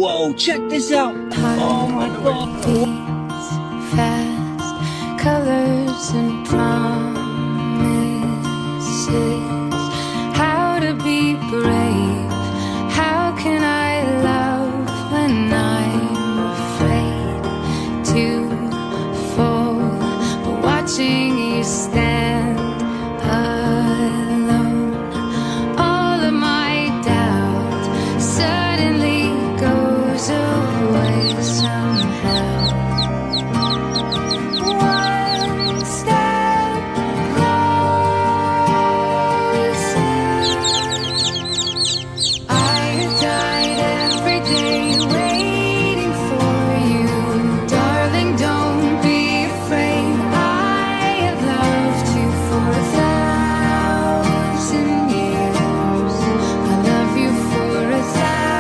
Whoa, check this out. Oh my God. Heartbeats fast, colors and promises. How to be brave? How can I love when I'm afraid to fall? But watching you stand alone, all of my doubt suddenly goes away somehow.